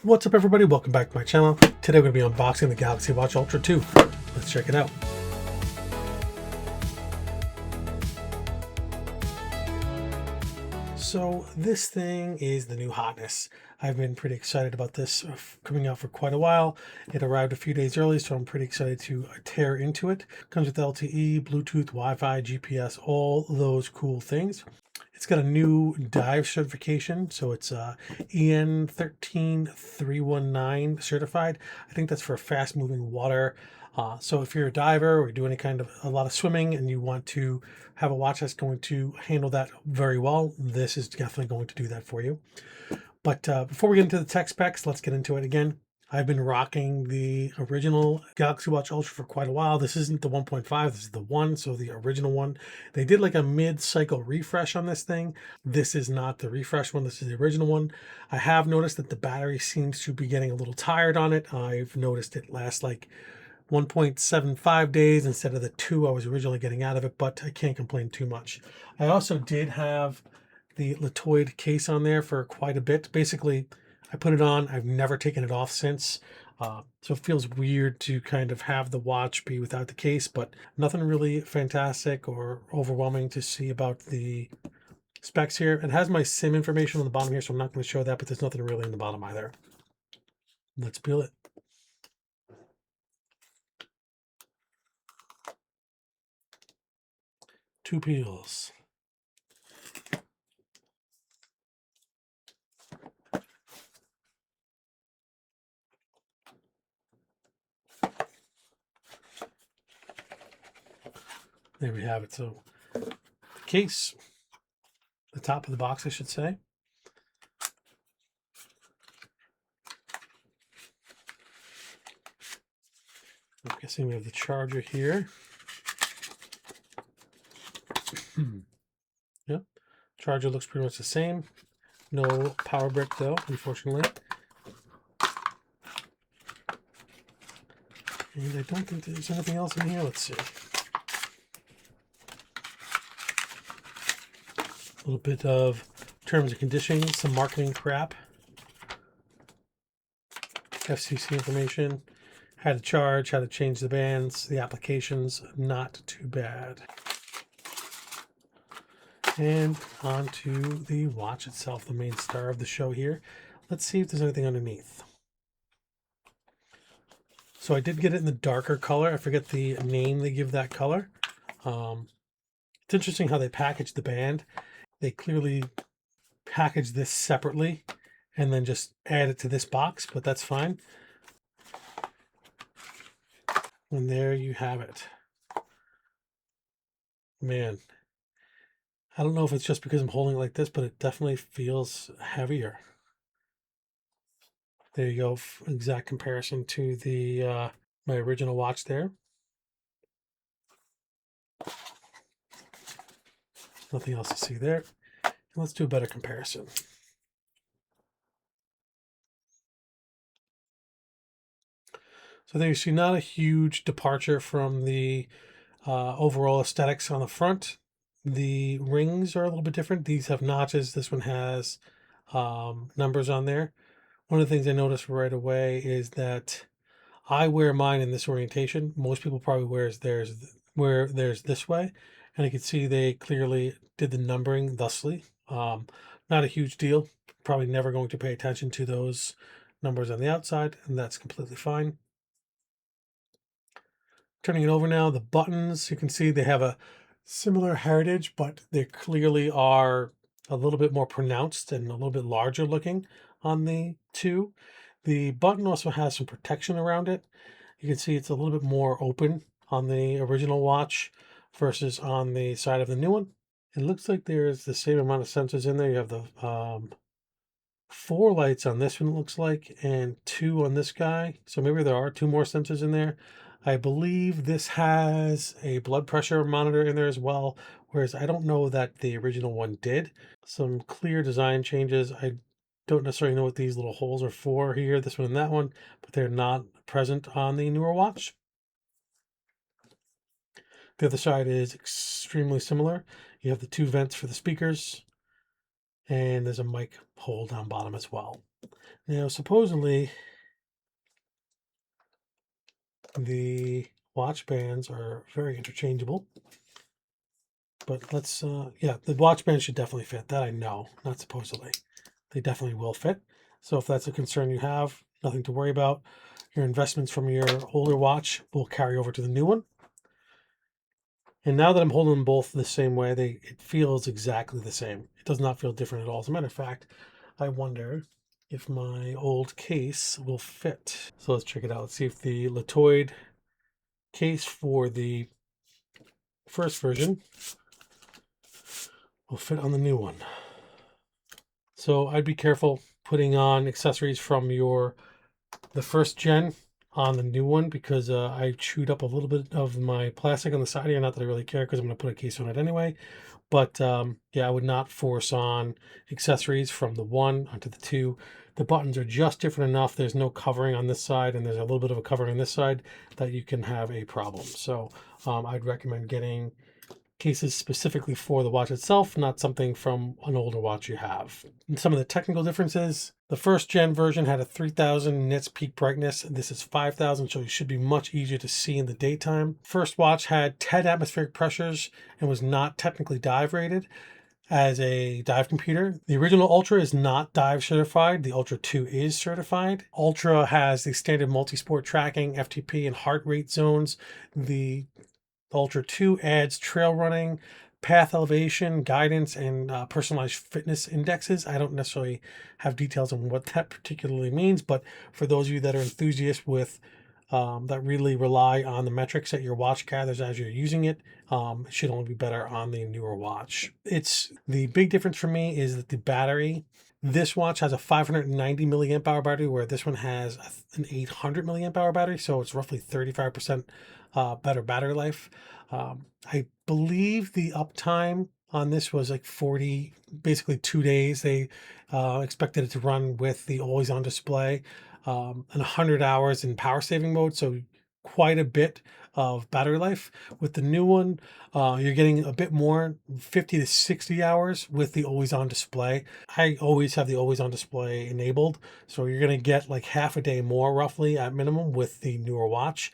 What's up everybody, welcome back to my channel. Today we're going to be unboxing the Galaxy Watch Ultra 2. Let's check it out. So this thing is the new hotness. I've been pretty excited about this coming out for quite a while. It arrived a few days early, so I'm pretty excited to tear into it. Comes with LTE, Bluetooth, Wi-Fi, GPS, all those cool things. It's got a new dive certification, so it's EN 13319 certified. I think that's for fast moving water. So if you're a diver or you do any kind of a lot of swimming and you want to have a watch that's going to handle that very well, this is definitely going to do that for you. But before we get into the tech specs, let's get into it again. I've been rocking the original Galaxy Watch Ultra for quite a while. This isn't the 1.5, this is the 1, so the original one. They did like a mid-cycle refresh on this thing. This is not the refresh one, this is the original one. I have noticed that the battery seems to be getting a little tired on it. I've noticed it lasts like 1.75 days instead of the 2 I was originally getting out of it, but I can't complain too much. I also did have the Litoid case on there for quite a bit. Basically, I put it on. I've never taken it off since. So it feels weird to kind of have the watch be without the case, but nothing really fantastic or overwhelming to see about the specs here. It has my SIM information on the bottom here, so I'm not going to show that, but there's nothing really in the bottom either. Let's peel it. Two peels. There we have it. So the case, the top of the box, I should say. I'm guessing we have the charger here. Yep, charger looks pretty much the same. No power brick though, unfortunately. And I don't think there's anything else in here. Let's see. A little bit of terms and conditions, some marketing crap. FCC information. How to charge, how to change the bands, the applications, not too bad. And on to the watch itself, the main star of the show here. Let's see if there's anything underneath. So I did get it in the darker color. I forget the name they give that color. It's interesting how they package the band. They clearly package this separately and then just add it to this box, but that's fine. And there you have it. Man, I don't know if it's just because I'm holding it like this, but it definitely feels heavier. There you go, exact comparison to the my original watch there. Nothing else to see there. And let's do a better comparison. So there you see not a huge departure from the overall aesthetics on the front. The rings are a little bit different. These have notches. This one has numbers on there. One of the things I noticed right away is that I wear mine in this orientation. Most people probably wear theirs this way. And you can see they clearly did the numbering thusly. Not a huge deal. Probably never going to pay attention to those numbers on the outside, and that's completely fine. Turning it over now, the buttons, you can see they have a similar heritage, but they clearly are a little bit more pronounced and a little bit larger looking on the 2. The button also has some protection around it. You can see it's a little bit more open on the original watch versus on the side of the new one. It looks like there's the same amount of sensors in there. You have the 4 lights on this one, it looks like, and 2 on this guy. So maybe there are 2 more sensors in there. I believe this has a blood pressure monitor in there as well, whereas I don't know that the original one did. Some clear design changes. I don't necessarily know what these little holes are for here, this one and that one, but they're not present on the newer watch. The other side is extremely similar. You have the 2 vents for the speakers, and there's a mic hole down bottom as well. Now, supposedly, the watch bands are very interchangeable, but let's, yeah, the watch band should definitely fit. That I know, not supposedly. They definitely will fit. So if that's a concern you have, nothing to worry about. Your investments from your older watch will carry over to the new one. And now that I'm holding them both the same way, it feels exactly the same. It does not feel different at all. As a matter of fact, I wonder if my old case will fit. So let's check it out. Let's see if the Latoid case for the first version will fit on the new one. So I'd be careful putting on accessories from the first gen on the new one, because I chewed up a little bit of my plastic on the side here. Not that I really care, because I'm going to put a case on it anyway. But yeah, I would not force on accessories from the 1 onto the 2. The buttons are just different enough. There's no covering on this side, and there's a little bit of a covering on this side, that you can have a problem. So I'd recommend getting cases specifically for the watch itself, not something from an older watch you have. And some of the technical differences: the first gen version had a 3000 nits peak brightness. This is 5000, so it should be much easier to see in the daytime. First watch had 10 atmospheric pressures and was not technically dive rated as a dive computer. The original Ultra is not dive certified. The Ultra 2 is certified. Ultra has the standard multi-sport tracking, FTP, and heart rate zones. The Ultra 2 adds trail running, path elevation, guidance, and personalized fitness indexes. I don't necessarily have details on what that particularly means, but for those of you that are enthusiasts with that really rely on the metrics that your watch gathers as you're using it, it should only be better on the newer watch. It's the big difference for me is that the battery. This watch has a 590 milliamp hour battery, where this one has an 800 milliamp hour battery, so it's roughly 35% better battery life. I believe the uptime on this was like 40, basically 2 days. They expected it to run with the always on display, and 100 hours in power saving mode, so quite a bit of battery life. With the new one, you're getting a bit more, 50 to 60 hours with the always on display. I always have the always on display enabled, so you're going to get like half a day more roughly at minimum with the newer watch.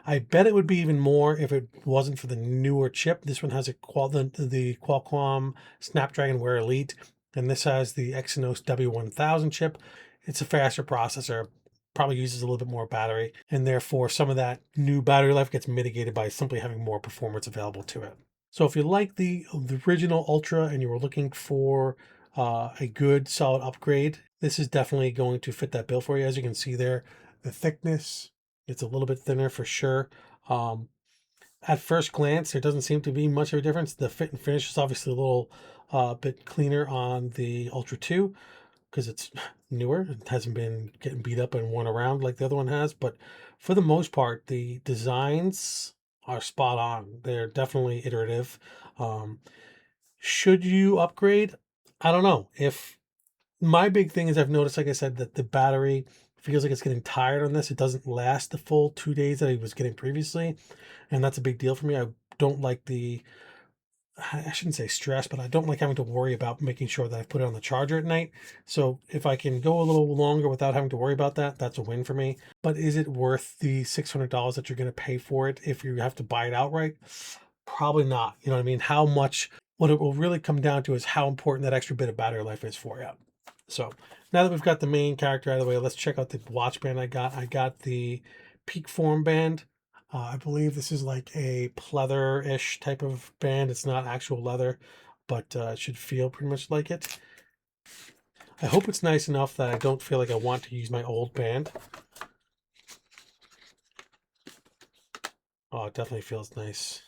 I bet it would be even more if it wasn't for the newer chip. This one has the Qualcomm Snapdragon Wear Elite, and this has the Exynos W1000 chip. It's a faster processor, probably uses a little bit more battery, and therefore some of that new battery life gets mitigated by simply having more performance available to it. So if you like the original Ultra and you were looking for a good solid upgrade, this is definitely going to fit that bill for you. As you can see there, the thickness, it's a little bit thinner for sure. Um, at first glance, there doesn't seem to be much of a difference. The fit and finish is obviously a little bit cleaner on the Ultra 2, because it's newer. It hasn't been getting beat up and worn around like the other one has. But for the most part, the designs are spot on. They're definitely iterative. Um, should you upgrade? I don't know. If my big thing is, I've noticed, like I said, that the battery feels like it's getting tired on this. It doesn't last the full 2 days that I was getting previously, and that's a big deal for me. I don't like I shouldn't say stress, but I don't like having to worry about making sure that I put it on the charger at night. So if I can go a little longer without having to worry about that, that's a win for me. But is it worth the $600 that you're going to pay for it if you have to buy it outright? Probably not. You know what I mean? What it will really come down to is how important that extra bit of battery life is for you. So now that we've got the main character out of the way, let's check out the watch band I got. I got the Peak Form band. I believe this is like a pleather-ish type of band. It's not actual leather, but it should feel pretty much like it. I hope it's nice enough that I don't feel like I want to use my old band. Oh, it definitely feels nice.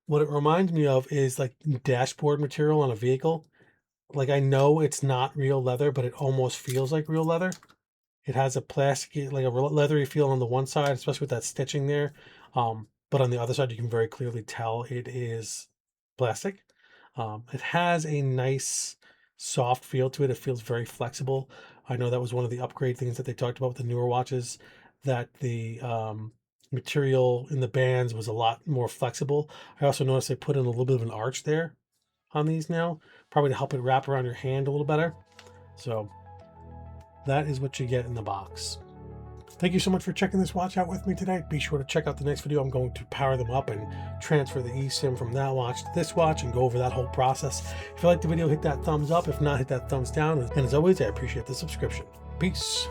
What it reminds me of is like dashboard material on a vehicle. Like, I know it's not real leather, but it almost feels like real leather. It has a plastic, like a leathery feel on the one side, especially with that stitching there. But on the other side, you can very clearly tell it is plastic. It has a nice soft feel to it. It feels very flexible. I know that was one of the upgrade things that they talked about with the newer watches, that the material in the bands was a lot more flexible. I also noticed they put in a little bit of an arch there. on these now, probably to help it wrap around your hand a little better. So that is what you get in the box. Thank you so much for checking this watch out with me today. Be sure to check out the next video. I'm going to power them up and transfer the eSIM from that watch to this watch and go over that whole process. If you liked the video, hit that thumbs up. If not, hit that thumbs down. And as always, I appreciate the subscription. Peace.